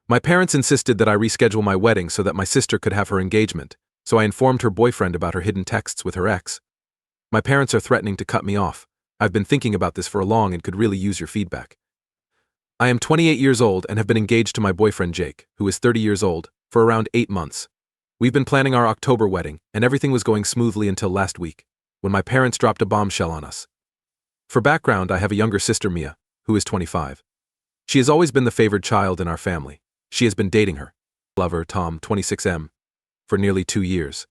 My parents insisted that I reschedule my wedding so that my sister could have her engagement, so I informed her boyfriend about her hidden texts with her ex. My parents are threatening to cut me off. I've been thinking about this for a long and could really use your feedback. I am 28 years old and have been engaged to my boyfriend Jake, who is 30 years old, for around 8 months. We've been planning our October wedding, and everything was going smoothly until last week, when my parents dropped a bombshell on us. For background, I have a younger sister, Mia, who is 25. She has always been the favored child in our family. She has been dating her lover, Tom, 26M, for nearly 2 years.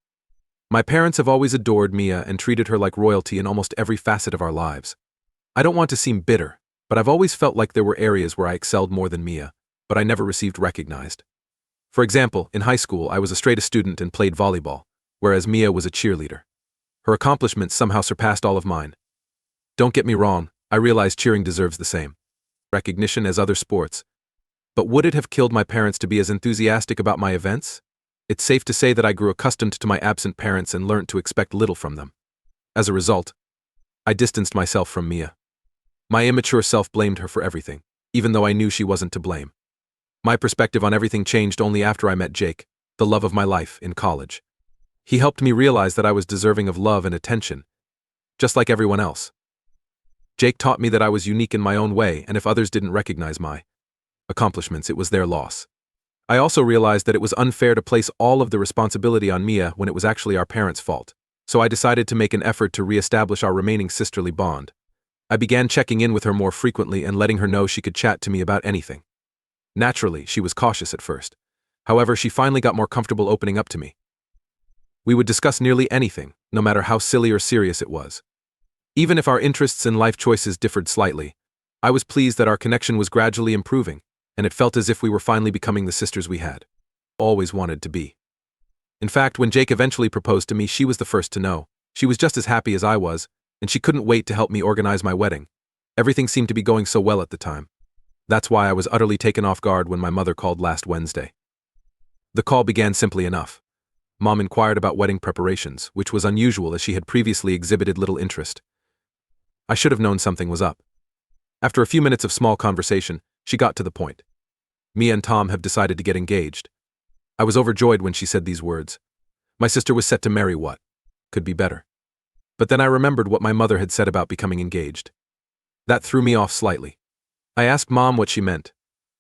My parents have always adored Mia and treated her like royalty in almost every facet of our lives. I don't want to seem bitter, but I've always felt like there were areas where I excelled more than Mia, but I never received recognized. For example, in high school, I was a straight A student and played volleyball, whereas Mia was a cheerleader. Her accomplishments somehow surpassed all of mine. Don't get me wrong, I realize cheering deserves the same recognition as other sports. But would it have killed my parents to be as enthusiastic about my events? It's safe to say that I grew accustomed to my absent parents and learned to expect little from them. As a result, I distanced myself from Mia. My immature self blamed her for everything, even though I knew she wasn't to blame. My perspective on everything changed only after I met Jake, the love of my life, in college. He helped me realize that I was deserving of love and attention, just like everyone else. Jake taught me that I was unique in my own way, and if others didn't recognize my accomplishments, it was their loss. I also realized that it was unfair to place all of the responsibility on Mia when it was actually our parents' fault, so I decided to make an effort to reestablish our remaining sisterly bond. I began checking in with her more frequently and letting her know she could chat to me about anything. Naturally, she was cautious at first. However, she finally got more comfortable opening up to me. We would discuss nearly anything, no matter how silly or serious it was. Even if our interests and life choices differed slightly, I was pleased that our connection was gradually improving, and it felt as if we were finally becoming the sisters we had always wanted to be. In fact, when Jake eventually proposed to me, she was the first to know. She was just as happy as I was, and she couldn't wait to help me organize my wedding. Everything seemed to be going so well at the time. That's why I was utterly taken off guard when my mother called last Wednesday. The call began simply enough. Mom inquired about wedding preparations, which was unusual as she had previously exhibited little interest. I should have known something was up. After a few minutes of small conversation, she got to the point. Mia and Tom have decided to get engaged. I was overjoyed when she said these words. My sister was set to marry what could be better. But then I remembered what my mother had said about becoming engaged. That threw me off slightly. I asked Mom what she meant,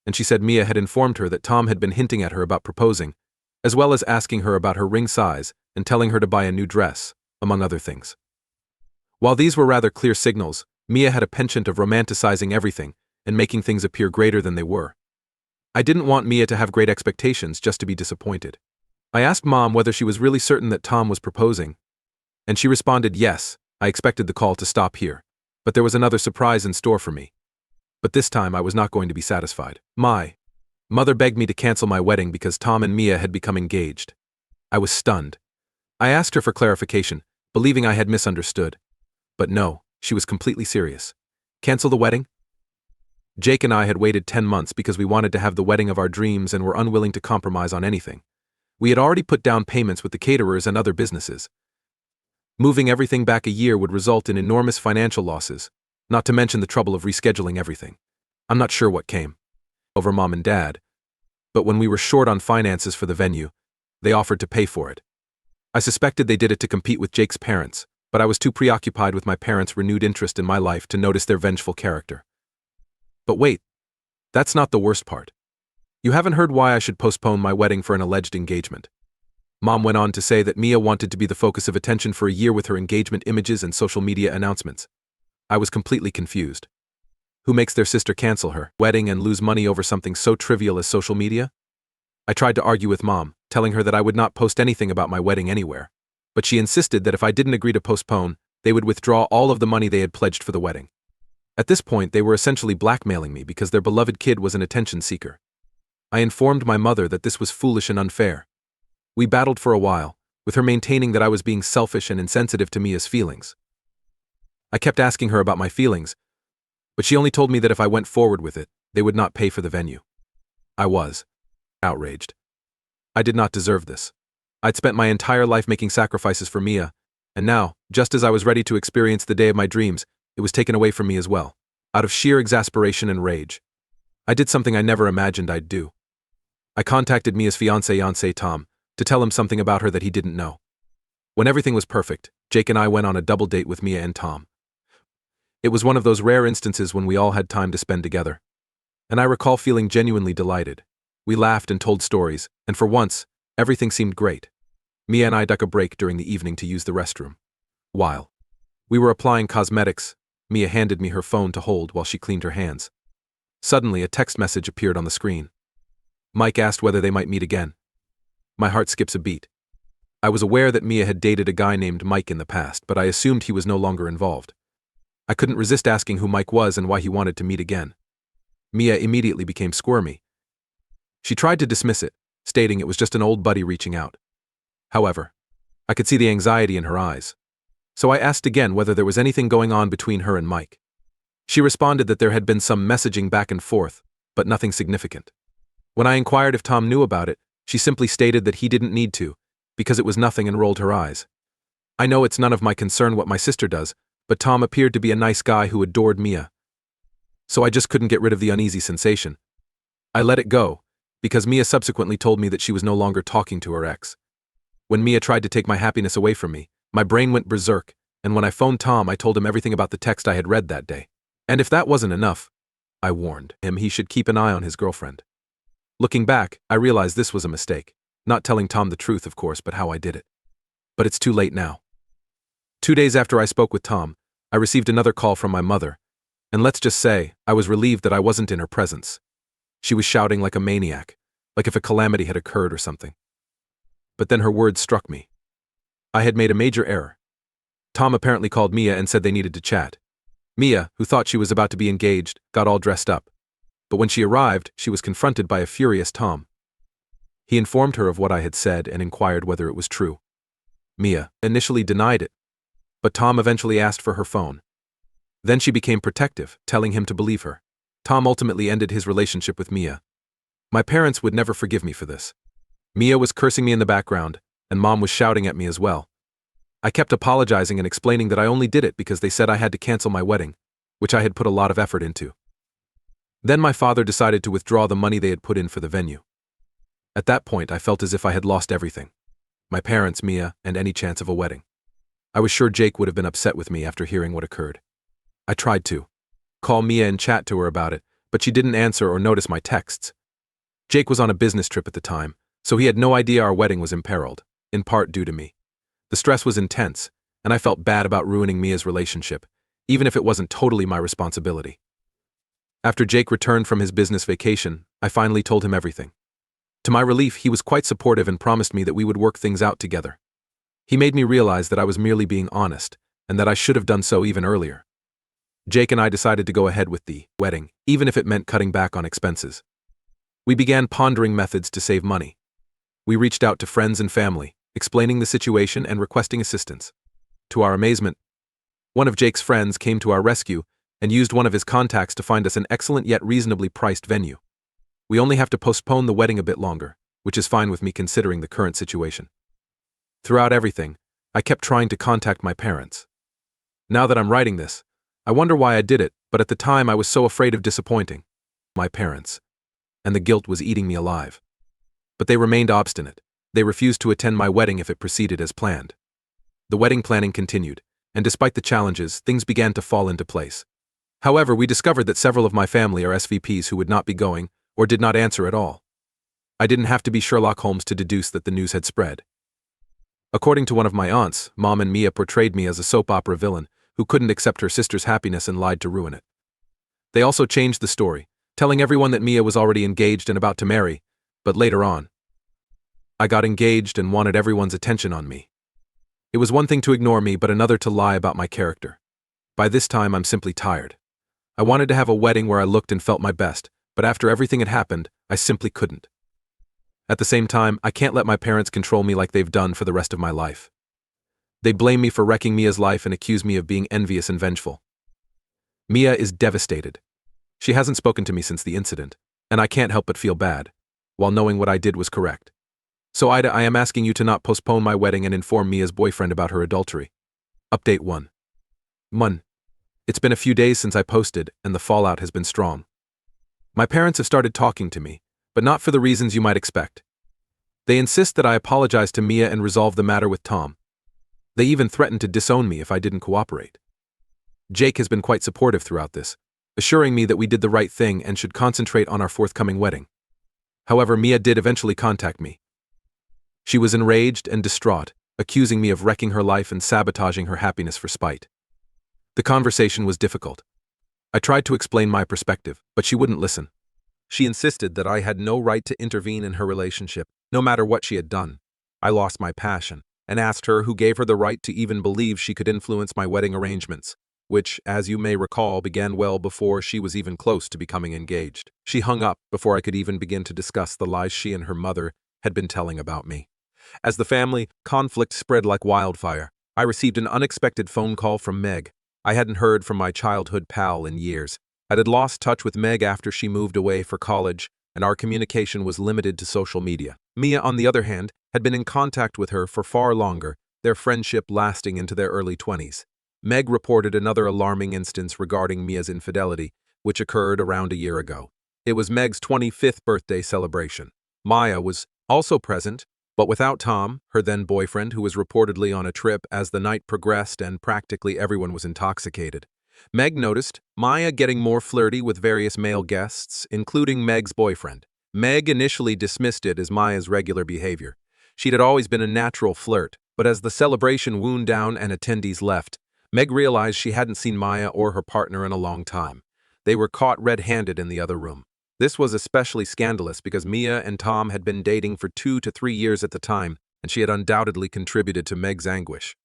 and she said Mia had informed her that Tom had been hinting at her about proposing, as well as asking her about her ring size and telling her to buy a new dress, among other things. While these were rather clear signals, Mia had a penchant of romanticizing everything and making things appear greater than they were. I didn't want Mia to have great expectations just to be disappointed. I asked Mom whether she was really certain that Tom was proposing, and she responded yes. I expected the call to stop here, but there was another surprise in store for me. But this time I was not going to be satisfied. My mother begged me to cancel my wedding because Tom and Mia had become engaged. I was stunned. I asked her for clarification, believing I had misunderstood. But no, she was completely serious. Cancel the wedding? Jake and I had waited 10 months because we wanted to have the wedding of our dreams and were unwilling to compromise on anything. We had already put down payments with the caterers and other businesses. Moving everything back a year would result in enormous financial losses, not to mention the trouble of rescheduling everything. I'm not sure what came over Mom and Dad, but when we were short on finances for the venue, they offered to pay for it. I suspected they did it to compete with Jake's parents, but I was too preoccupied with my parents' renewed interest in my life to notice their vengeful character. But wait, that's not the worst part. You haven't heard why I should postpone my wedding for an alleged engagement. Mom went on to say that Mia wanted to be the focus of attention for a year with her engagement images and social media announcements. I was completely confused. Who makes their sister cancel her wedding and lose money over something so trivial as social media? I tried to argue with Mom, telling her that I would not post anything about my wedding anywhere, but she insisted that if I didn't agree to postpone, they would withdraw all of the money they had pledged for the wedding. At this point, they were essentially blackmailing me because their beloved kid was an attention seeker. I informed my mother that this was foolish and unfair. We battled for a while, with her maintaining that I was being selfish and insensitive to Mia's feelings. I kept asking her about my feelings, but she only told me that if I went forward with it, they would not pay for the venue. I was outraged. I did not deserve this. I'd spent my entire life making sacrifices for Mia, and now, just as I was ready to experience the day of my dreams, it was taken away from me as well, out of sheer exasperation and rage. I did something I never imagined I'd do. I contacted Mia's fiancé Tom to tell him something about her that he didn't know. When everything was perfect, Jake and I went on a double date with Mia and Tom. It was one of those rare instances when we all had time to spend together. And I recall feeling genuinely delighted. We laughed and told stories, and for once, everything seemed great. Mia and I took a break during the evening to use the restroom. While we were applying cosmetics, Mia handed me her phone to hold while she cleaned her hands. Suddenly, a text message appeared on the screen. Mike asked whether they might meet again. My heart skips a beat. I was aware that Mia had dated a guy named Mike in the past, but I assumed he was no longer involved. I couldn't resist asking who Mike was and why he wanted to meet again. Mia immediately became squirmy. She tried to dismiss it, stating it was just an old buddy reaching out. However, I could see the anxiety in her eyes. So I asked again whether there was anything going on between her and Mike. She responded that there had been some messaging back and forth, but nothing significant. When I inquired if Tom knew about it, she simply stated that he didn't need to, because it was nothing, and rolled her eyes. I know it's none of my concern what my sister does, but Tom appeared to be a nice guy who adored Mia. So I just couldn't get rid of the uneasy sensation. I let it go, because Mia subsequently told me that she was no longer talking to her ex. When Mia tried to take my happiness away from me, my brain went berserk, and when I phoned Tom, I told him everything about the text I had read that day. And if that wasn't enough, I warned him he should keep an eye on his girlfriend. Looking back, I realized this was a mistake. Not telling Tom the truth, of course, but how I did it. But it's too late now. 2 days after I spoke with Tom, I received another call from my mother, and let's just say, I was relieved that I wasn't in her presence. She was shouting like a maniac, like if a calamity had occurred or something. But then her words struck me. I had made a major error. Tom apparently called Mia and said they needed to chat. Mia, who thought she was about to be engaged, got all dressed up. But when she arrived, she was confronted by a furious Tom. He informed her of what I had said and inquired whether it was true. Mia initially denied it, but Tom eventually asked for her phone. Then she became protective, telling him to believe her. Tom ultimately ended his relationship with Mia. My parents would never forgive me for this. Mia was cursing me in the background, and Mom was shouting at me as well. I kept apologizing and explaining that I only did it because they said I had to cancel my wedding, which I had put a lot of effort into. Then my father decided to withdraw the money they had put in for the venue. At that point, I felt as if I had lost everything. My parents, Mia, and any chance of a wedding. I was sure Jake would have been upset with me after hearing what occurred. I tried to call Mia and chat to her about it, but she didn't answer or notice my texts. Jake was on a business trip at the time, so he had no idea our wedding was imperiled, in part due to me. The stress was intense, and I felt bad about ruining Mia's relationship, even if it wasn't totally my responsibility. After Jake returned from his business vacation, I finally told him everything. To my relief, he was quite supportive and promised me that we would work things out together. He made me realize that I was merely being honest, and that I should have done so even earlier. Jake and I decided to go ahead with the wedding, even if it meant cutting back on expenses. We began pondering methods to save money. We reached out to friends and family, explaining the situation and requesting assistance. To our amazement, one of Jake's friends came to our rescue and used one of his contacts to find us an excellent yet reasonably priced venue. We only have to postpone the wedding a bit longer, which is fine with me considering the current situation. Throughout everything, I kept trying to contact my parents. Now that I'm writing this, I wonder why I did it, but at the time I was so afraid of disappointing my parents, and the guilt was eating me alive. But they remained obstinate. They refused to attend my wedding if it proceeded as planned. The wedding planning continued, and despite the challenges, things began to fall into place. However, we discovered that several of my family are SVPs who would not be going, or did not answer at all. I didn't have to be Sherlock Holmes to deduce that the news had spread. According to one of my aunts, Mom and Mia portrayed me as a soap opera villain who couldn't accept her sister's happiness and lied to ruin it. They also changed the story, telling everyone that Mia was already engaged and about to marry, but later on, I got engaged and wanted everyone's attention on me. It was one thing to ignore me, but another to lie about my character. By this time, I'm simply tired. I wanted to have a wedding where I looked and felt my best, but after everything had happened, I simply couldn't. At the same time, I can't let my parents control me like they've done for the rest of my life. They blame me for wrecking Mia's life and accuse me of being envious and vengeful. Mia is devastated. She hasn't spoken to me since the incident, and I can't help but feel bad, while knowing what I did was correct. So AITA, I am asking you to not postpone my wedding and inform Mia's boyfriend about her adultery. Update 1. It's been a few days since I posted, and the fallout has been strong. My parents have started talking to me, but not for the reasons you might expect. They insist that I apologize to Mia and resolve the matter with Tom. They even threatened to disown me if I didn't cooperate. Jake has been quite supportive throughout this, assuring me that we did the right thing and should concentrate on our forthcoming wedding. However, Mia did eventually contact me. She was enraged and distraught, accusing me of wrecking her life and sabotaging her happiness for spite. The conversation was difficult. I tried to explain my perspective, but she wouldn't listen. She insisted that I had no right to intervene in her relationship, no matter what she had done. I lost my passion and asked her who gave her the right to even believe she could influence my wedding arrangements, which, as you may recall, began well before she was even close to becoming engaged. She hung up before I could even begin to discuss the lies she and her mother had been telling about me. As the family conflict spread like wildfire, I received an unexpected phone call from Meg. I hadn't heard from my childhood pal in years. I had lost touch with Meg after she moved away for college, and our communication was limited to social media. Mia, on the other hand, had been in contact with her for far longer, their friendship lasting into their early 20s. Meg reported another alarming instance regarding Mia's infidelity, which occurred around a year ago. It was Meg's 25th birthday celebration. Maya was also present, but without Tom, her then-boyfriend, who was reportedly on a trip as the night progressed and practically everyone was intoxicated. Meg noticed Maya getting more flirty with various male guests, including Meg's boyfriend. Meg initially dismissed it as Maya's regular behavior. She had always been a natural flirt, but as the celebration wound down and attendees left, Meg realized she hadn't seen Maya or her partner in a long time. They were caught red-handed in the other room. This was especially scandalous because Mia and Tom had been dating for 2 to 3 years at the time, and she had undoubtedly contributed to Meg's anguish.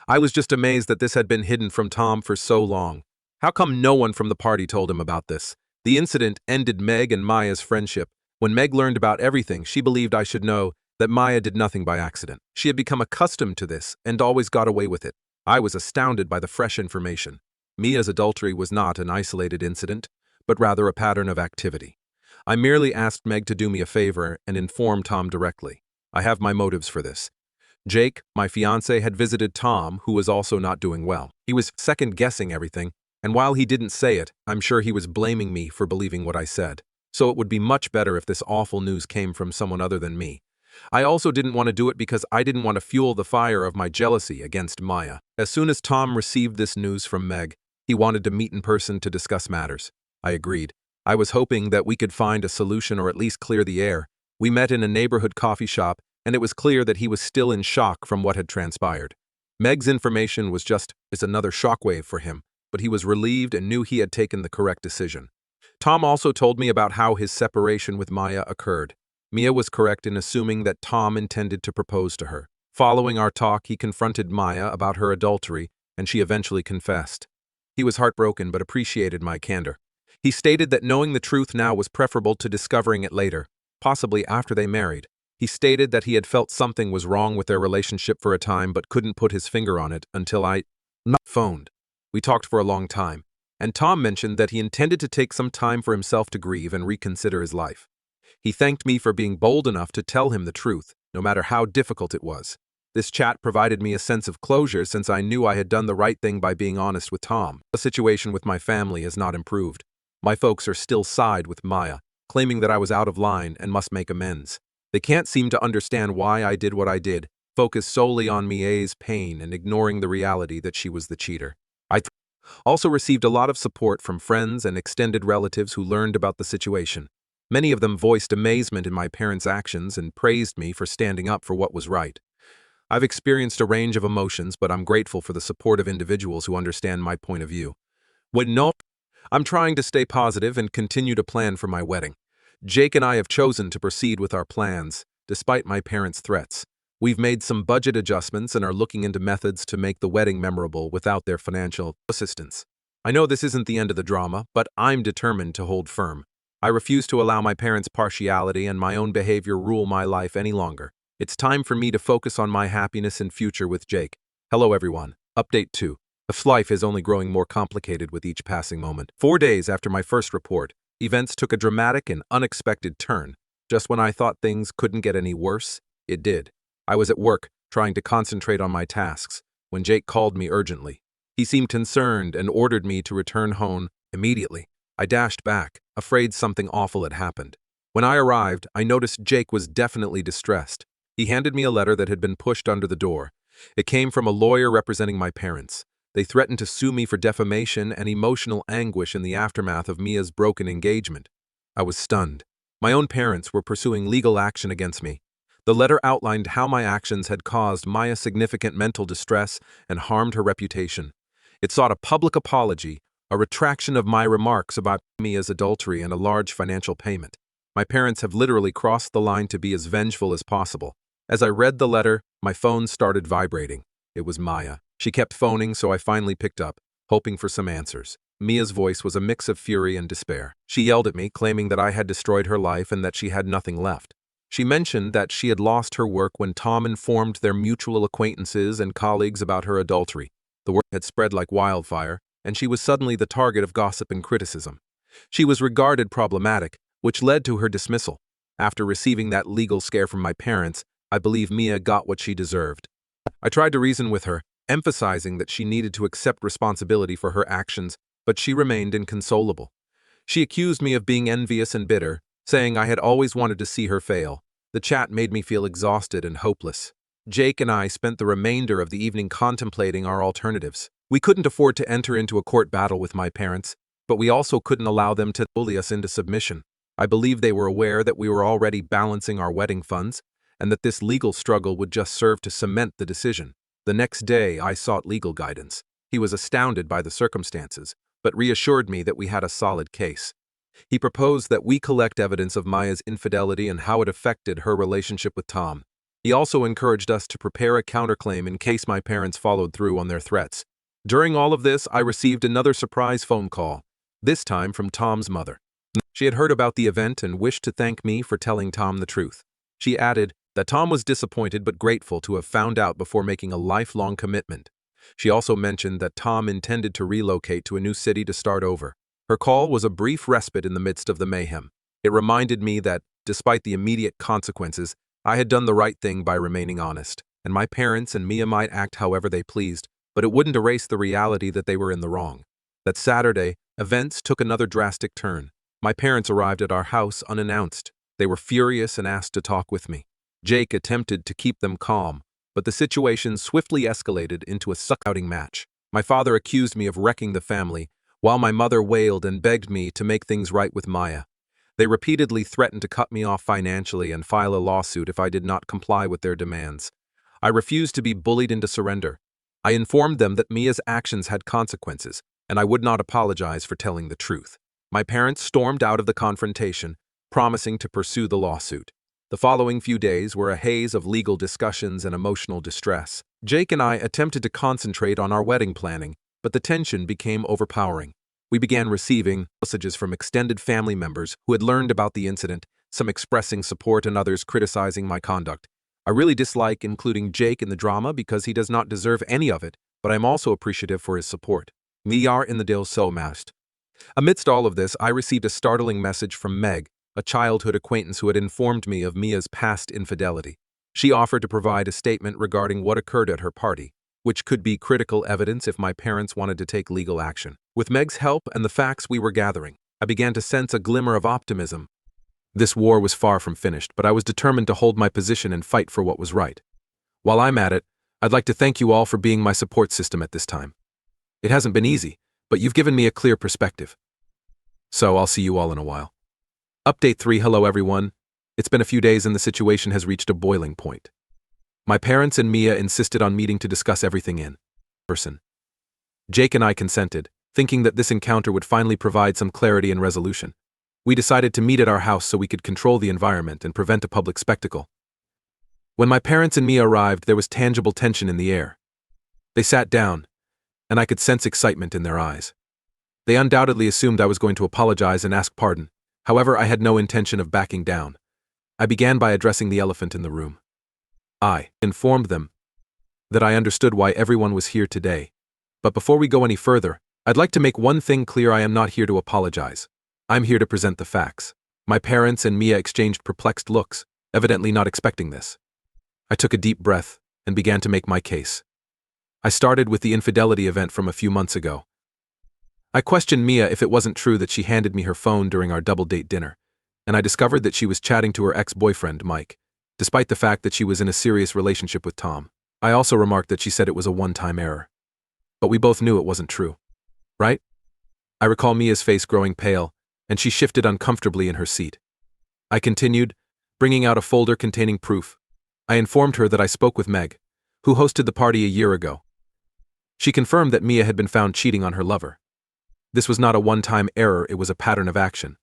I was just amazed that this had been hidden from Tom for so long. How come no one from the party told him about this? The incident ended Meg and Maya's friendship. When Meg learned about everything, she believed I should know that Maya did nothing by accident. She had become accustomed to this and always got away with it. I was astounded by the fresh information. Mia's adultery was not an isolated incident, but rather a pattern of activity. I merely asked Meg to do me a favor and inform Tom directly. I have my motives for this. Jake, my fiancé, had visited Tom, who was also not doing well. He was second-guessing everything, and while he didn't say it, I'm sure he was blaming me for believing what I said. So it would be much better if this awful news came from someone other than me. I also didn't want to do it because I didn't want to fuel the fire of my jealousy against Maya. As soon as Tom received this news from Meg, he wanted to meet in person to discuss matters. I agreed. I was hoping that we could find a solution or at least clear the air. We met in a neighborhood coffee shop, and it was clear that he was still in shock from what had transpired. Meg's information was just as another shockwave for him, but he was relieved and knew he had taken the correct decision. Tom also told me about how his separation with Maya occurred. Mia was correct in assuming that Tom intended to propose to her. Following our talk, he confronted Maya about her adultery, and she eventually confessed. He was heartbroken but appreciated my candor. He stated that knowing the truth now was preferable to discovering it later, possibly after they married. He stated that he had felt something was wrong with their relationship for a time but couldn't put his finger on it until I phoned. We talked for a long time, and Tom mentioned that he intended to take some time for himself to grieve and reconsider his life. He thanked me for being bold enough to tell him the truth, no matter how difficult it was. This chat provided me a sense of closure since I knew I had done the right thing by being honest with Tom. The situation with my family has not improved. My folks are still side with Maya, claiming that I was out of line and must make amends. They can't seem to understand why I did what I did, focused solely on Mia's pain and ignoring the reality that she was the cheater. I also received a lot of support from friends and extended relatives who learned about the situation. Many of them voiced amazement in my parents' actions and praised me for standing up for what was right. I've experienced a range of emotions, but I'm grateful for the support of individuals who understand my point of view. I'm trying to stay positive and continue to plan for my wedding. Jake and I have chosen to proceed with our plans, despite my parents' threats. We've made some budget adjustments and are looking into methods to make the wedding memorable without their financial assistance. I know this isn't the end of the drama, but I'm determined to hold firm. I refuse to allow my parents' partiality and my own behavior rule my life any longer. It's time for me to focus on my happiness and future with Jake. Hello everyone. Update 2. Life is only growing more complicated with each passing moment. 4 days after my first report, events took a dramatic and unexpected turn. Just when I thought things couldn't get any worse, it did. I was at work, trying to concentrate on my tasks, when Jake called me urgently. He seemed concerned and ordered me to return home immediately. I dashed back, afraid something awful had happened. When I arrived, I noticed Jake was definitely distressed. He handed me a letter that had been pushed under the door. It came from a lawyer representing my parents. They threatened to sue me for defamation and emotional anguish in the aftermath of Mia's broken engagement. I was stunned. My own parents were pursuing legal action against me. The letter outlined how my actions had caused Maya significant mental distress and harmed her reputation. It sought a public apology, a retraction of my remarks about Mia's adultery, and a large financial payment. My parents have literally crossed the line to be as vengeful as possible. As I read the letter, my phone started vibrating. It was Maya. She kept phoning, so I finally picked up, hoping for some answers. Mia's voice was a mix of fury and despair. She yelled at me, claiming that I had destroyed her life and that she had nothing left. She mentioned that she had lost her work when Tom informed their mutual acquaintances and colleagues about her adultery. The word had spread like wildfire, and she was suddenly the target of gossip and criticism. She was regarded problematic, which led to her dismissal. After receiving that legal scare from my parents, I believe Mia got what she deserved. I tried to reason with her, emphasizing that she needed to accept responsibility for her actions, but she remained inconsolable. She accused me of being envious and bitter, saying I had always wanted to see her fail. The chat made me feel exhausted and hopeless. Jake and I spent the remainder of the evening contemplating our alternatives. We couldn't afford to enter into a court battle with my parents, but we also couldn't allow them to bully us into submission. I believe they were aware that we were already balancing our wedding funds, and that this legal struggle would just serve to cement the decision. The next day, I sought legal guidance. He was astounded by the circumstances, but reassured me that we had a solid case. He proposed that we collect evidence of Maya's infidelity and how it affected her relationship with Tom. He also encouraged us to prepare a counterclaim in case my parents followed through on their threats. During all of this, I received another surprise phone call, this time from Tom's mother. She had heard about the event and wished to thank me for telling Tom the truth. She added that Tom was disappointed but grateful to have found out before making a lifelong commitment. She also mentioned that Tom intended to relocate to a new city to start over. Her call was a brief respite in the midst of the mayhem. It reminded me that, despite the immediate consequences, I had done the right thing by remaining honest, and my parents and Mia might act however they pleased, but it wouldn't erase the reality that they were in the wrong. That Saturday, events took another drastic turn. My parents arrived at our house unannounced. They were furious and asked to talk with me. Jake attempted to keep them calm, but the situation swiftly escalated into a shouting match. My father accused me of wrecking the family, while my mother wailed and begged me to make things right with Maya. They repeatedly threatened to cut me off financially and file a lawsuit if I did not comply with their demands. I refused to be bullied into surrender. I informed them that Mia's actions had consequences, and I would not apologize for telling the truth. My parents stormed out of the confrontation, promising to pursue the lawsuit. The following few days were a haze of legal discussions and emotional distress. Jake and I attempted to concentrate on our wedding planning, but the tension became overpowering. We began receiving messages from extended family members who had learned about the incident, some expressing support and others criticizing my conduct. I really dislike including Jake in the drama because he does not deserve any of it, but I'm also appreciative for his support. We are in the deal so mast. Amidst all of this, I received a startling message from Meg, a childhood acquaintance who had informed me of Mia's past infidelity. She offered to provide a statement regarding what occurred at her party, which could be critical evidence if my parents wanted to take legal action. With Meg's help and the facts we were gathering, I began to sense a glimmer of optimism. This war was far from finished, but I was determined to hold my position and fight for what was right. While I'm at it, I'd like to thank you all for being my support system at this time. It hasn't been easy, but you've given me a clear perspective. So I'll see you all in a while. Update 3. Hello everyone. It's been a few days and the situation has reached a boiling point. My parents and Mia insisted on meeting to discuss everything in person. Jake and I consented, thinking that this encounter would finally provide some clarity and resolution. We decided to meet at our house so we could control the environment and prevent a public spectacle. When my parents and Mia arrived, there was tangible tension in the air. They sat down, and I could sense excitement in their eyes. They undoubtedly assumed I was going to apologize and ask pardon. However, I had no intention of backing down. I began by addressing the elephant in the room. I informed them that I understood why everyone was here today. But before we go any further, I'd like to make one thing clear: I am not here to apologize. I'm here to present the facts. My parents and Mia exchanged perplexed looks, evidently not expecting this. I took a deep breath and began to make my case. I started with the infidelity event from a few months ago. I questioned Mia if it wasn't true that she handed me her phone during our double-date dinner. and I discovered that she was chatting to her ex-boyfriend, Mike, despite the fact that she was in a serious relationship with Tom. I also remarked that she said it was a one-time error. But we both knew it wasn't true. Right? I recall Mia's face growing pale, and she shifted uncomfortably in her seat. I continued, bringing out a folder containing proof. I informed her that I spoke with Meg, who hosted the party a year ago. She confirmed that Mia had been found cheating on her lover. This was not a one-time error, it was a pattern of action.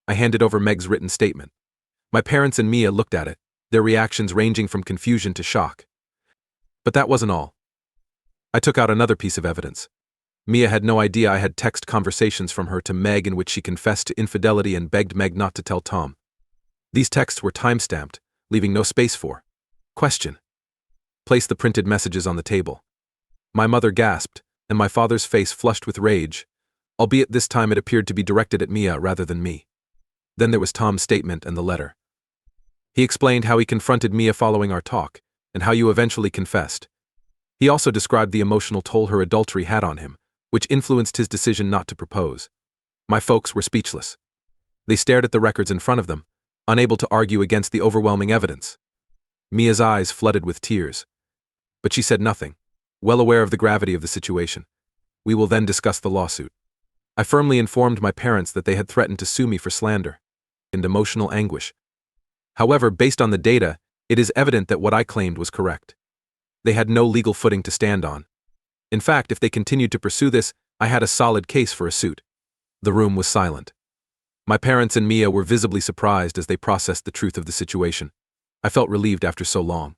I handed over Meg's written statement. My parents and Mia looked at it, their reactions ranging from confusion to shock. But that wasn't all. I took out another piece of evidence. Mia had no idea I had text conversations from her to Meg in which she confessed to infidelity and begged Meg not to tell Tom. These texts were time-stamped, leaving no space for question. Place the printed messages on the table. My mother gasped, and my father's face flushed with rage, albeit this time it appeared to be directed at Mia rather than me. Then there was Tom's statement and the letter. He explained how he confronted Mia following our talk, and how you eventually confessed. He also described the emotional toll her adultery had on him, which influenced his decision not to propose. My folks were speechless. They stared at the records in front of them, unable to argue against the overwhelming evidence. Mia's eyes flooded with tears. But she said nothing, well aware of the gravity of the situation. We will then discuss the lawsuit. I firmly informed my parents that they had threatened to sue me for slander and emotional anguish. However, based on the data, it is evident that what I claimed was correct. They had no legal footing to stand on. In fact, if they continued to pursue this, I had a solid case for a suit. The room was silent. My parents and Mia were visibly surprised as they processed the truth of the situation. I felt relieved after so long.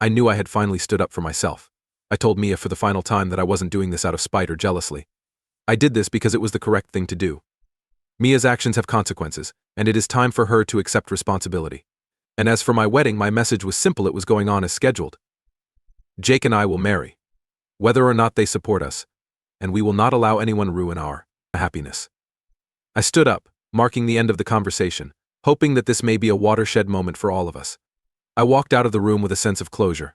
I knew I had finally stood up for myself. I told Mia for the final time that I wasn't doing this out of spite or jealousy. I did this because it was the correct thing to do. Mia's actions have consequences, and it is time for her to accept responsibility. And as for my wedding, my message was simple, it was going on as scheduled. Jake and I will marry, whether or not they support us, and we will not allow anyone ruin our happiness. I stood up, marking the end of the conversation, hoping that this may be a watershed moment for all of us. I walked out of the room with a sense of closure.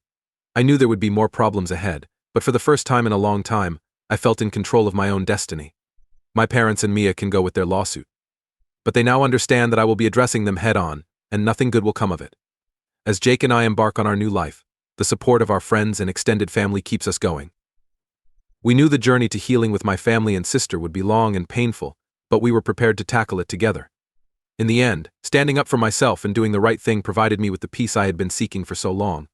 I knew there would be more problems ahead, but for the first time in a long time, I felt in control of my own destiny. My parents and Mia can go with their lawsuit. But they now understand that I will be addressing them head-on, and nothing good will come of it. As Jake and I embark on our new life, the support of our friends and extended family keeps us going. We knew the journey to healing with my family and sister would be long and painful, but we were prepared to tackle it together. In the end, standing up for myself and doing the right thing provided me with the peace I had been seeking for so long.